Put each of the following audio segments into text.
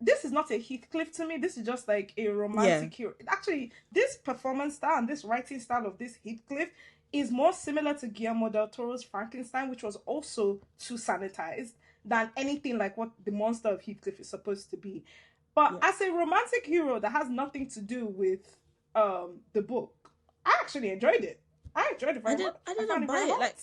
this is not a Heathcliff to me. This is just like a romantic hero. Actually, this performance style and this writing style of this Heathcliff is more similar to Guillermo del Toro's Frankenstein, which was also too sanitized, than anything like what the monster of Heathcliff is supposed to be. But as a romantic hero that has nothing to do with the book, I actually enjoyed it. I enjoyed it very much. I didn't buy it. Like,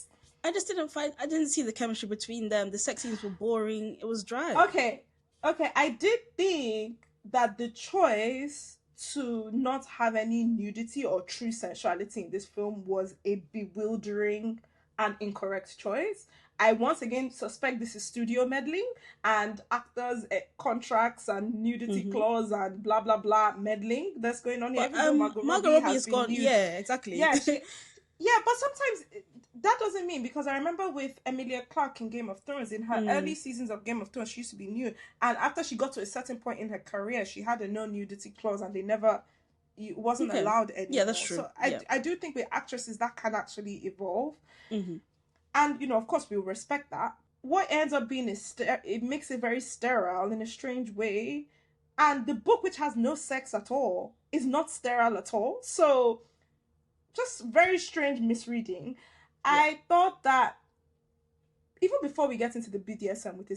I just I didn't see the chemistry between them. The sex scenes were boring. It was dry. Okay. I did think that the choice to not have any nudity or true sensuality in this film was a bewildering and incorrect choice. I once again suspect this is studio meddling and actors' contracts and nudity clause and blah blah blah meddling that's going on here. But, Margot Robbie is gone. Nude. Yeah, exactly. Yeah, but sometimes that doesn't mean, because I remember with Emilia Clarke in Game of Thrones, in her early seasons of Game of Thrones, she used to be nude, and after she got to a certain point in her career, she had a no nudity clause, and it wasn't allowed anymore. Yeah, that's true. So I do think with actresses that can actually evolve. And, of course, we'll respect that. What ends up being it makes it very sterile in a strange way. And the book, which has no sex at all, is not sterile at all. So, just very strange misreading. Yeah. I thought that, even before we get into the BDSM with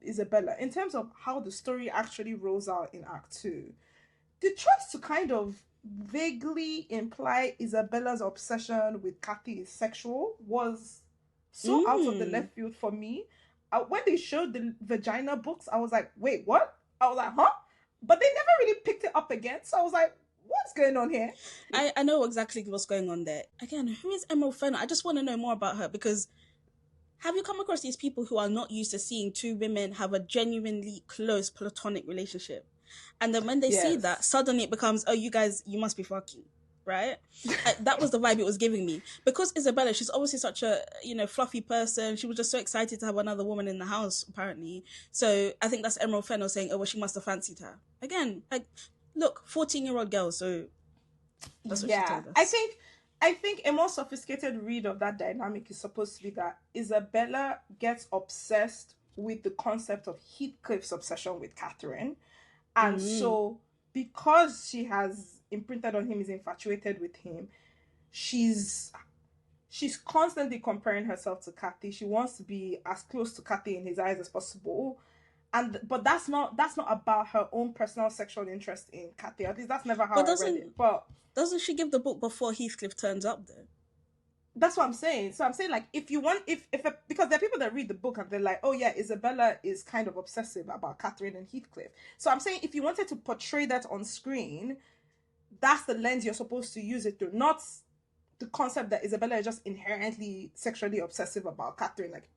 Isabella, in terms of how the story actually rolls out in Act 2, the choice to kind of vaguely imply Isabella's obsession with Kathy is sexual was so out of the left field for me. When they showed the vagina books, I was like, wait, what? I was like, huh? But they never really picked it up again. So I was like, what's going on here? I know exactly what's going on there. Again, who is Emerald Fennell? I just want to know more about her, because have you come across these people who are not used to seeing two women have a genuinely close platonic relationship? And then when they see that, suddenly it becomes, oh, you guys, you must be fucking. Right? That was the vibe it was giving me. Because Isabella, she's obviously such a, fluffy person. She was just so excited to have another woman in the house, apparently. So I think that's Emerald Fennell saying, oh, well, she must have fancied her. Again, like, look, 14-year-old girl, so that's what she told us. I think a more sophisticated read of that dynamic is supposed to be that Isabella gets obsessed with the concept of Heathcliff's obsession with Catherine. And so, because she has imprinted on him, is infatuated with him, she's constantly comparing herself to Kathy. She wants to be as close to Kathy in his eyes as possible, but that's not about her own personal sexual interest in Kathy. At least that's never how I read it. But doesn't she give the book before Heathcliff turns up though? That's what I'm saying. So I'm saying, like, if you want, because there are people that read the book and they're like, oh yeah, Isabella is kind of obsessive about Catherine and Heathcliff. So I'm saying, if you wanted to portray that on screen, that's the lens you're supposed to use it through, not the concept that Isabella is just inherently sexually obsessive about Catherine, like,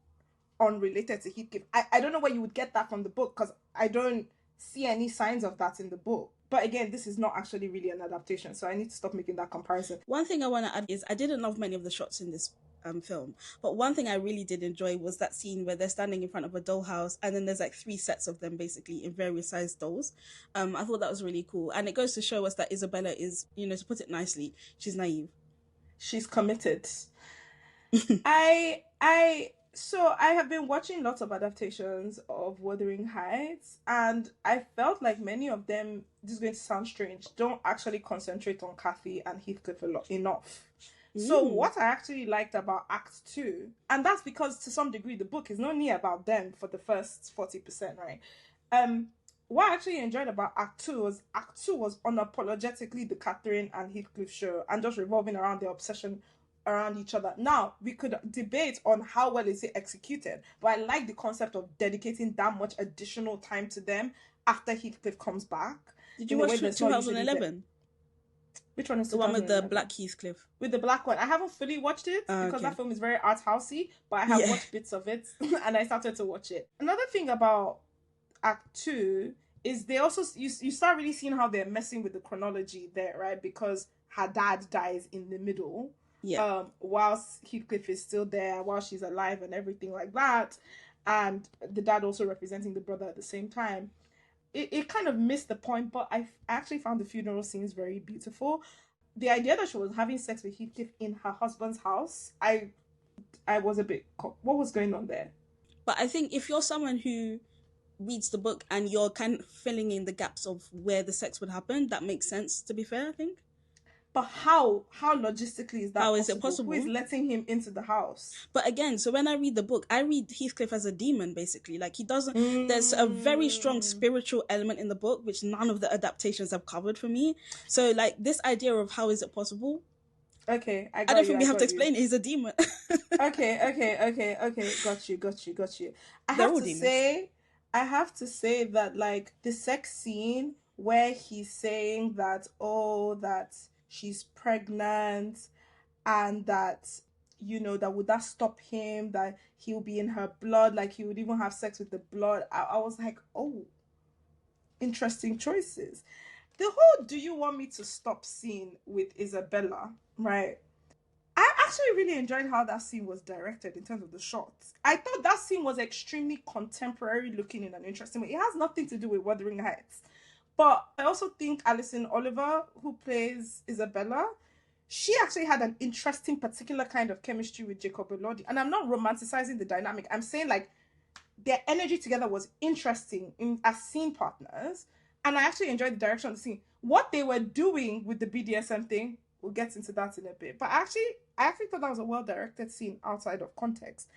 unrelated to Heathcliff. I don't know where you would get that from the book, because I don't see any signs of that in the book. But again, this is not actually really an adaptation, so I need to stop making that comparison. One thing I want to add is I didn't love many of the shots in this film, but one thing I really did enjoy was that scene where they're standing in front of a dollhouse and then there's like 3 sets of them basically in various sized dolls. I thought that was really cool, and it goes to show us that Isabella is, to put it nicely, she's naive. She's committed. So I have been watching lots of adaptations of Wuthering Heights, and I felt like many of them, this is going to sound strange, don't actually concentrate on Kathy and Heathcliff enough. So what I actually liked about Act 2, and that's because to some degree the book is not near about them for the first 40%, right? What I actually enjoyed about Act 2 was unapologetically the Catherine and Heathcliff show, and just revolving around their obsession around each other. Now, we could debate on how well is it executed, but I like the concept of dedicating that much additional time to them after Heathcliff comes back. Did you watch 2011? Which one is the one with the black Heathcliff? With the black one. I haven't fully watched it because that film is very art housey, but I have watched bits of it and I started to watch it. Another thing about Act 2 is they also, you start really seeing how they're messing with the chronology there, right? Because her dad dies in the middle. Yeah. Whilst Heathcliff is still there, while she's alive and everything like that, and the dad also representing the brother at the same time. It kind of missed the point, but I actually found the funeral scenes very beautiful. The idea that she was having sex with Heathcliff in her husband's house, I was a bit, what was going on there? But I think if you're someone who reads the book and you're kind of filling in the gaps of where the sex would happen. That makes sense, to be fair, I think. But how logistically is that How possible? is it possible? Who is letting him into the house? But again, so when I read the book, I read Heathcliff as a demon, basically. Like, he doesn't... There's a very strong spiritual element in the book, which none of the adaptations have covered for me. So, like, this idea of how is it possible... Okay, I don't think we have to explain it. He's a demon. Okay. Got you. I have to say that, like, the sex scene where he's saying that, that she's pregnant and that, that would that stop him, that he'll be in her blood, like he would even have sex with the blood. I was like, oh, interesting choices. The whole "do you want me to stop" scene with Isabella, right? I actually really enjoyed how that scene was directed in terms of the shots. I thought that scene was extremely contemporary looking in an interesting way. It has nothing to do with Wuthering Heights. But I also think Alison Oliver, who plays Isabella, she actually had an interesting particular kind of chemistry with Jacob Elordi. And I'm not romanticizing the dynamic. I'm saying, like, their energy together was interesting as scene partners. And I actually enjoyed the direction of the scene. What they were doing with the BDSM thing, we'll get into that in a bit. But I actually thought that was a well-directed scene outside of context.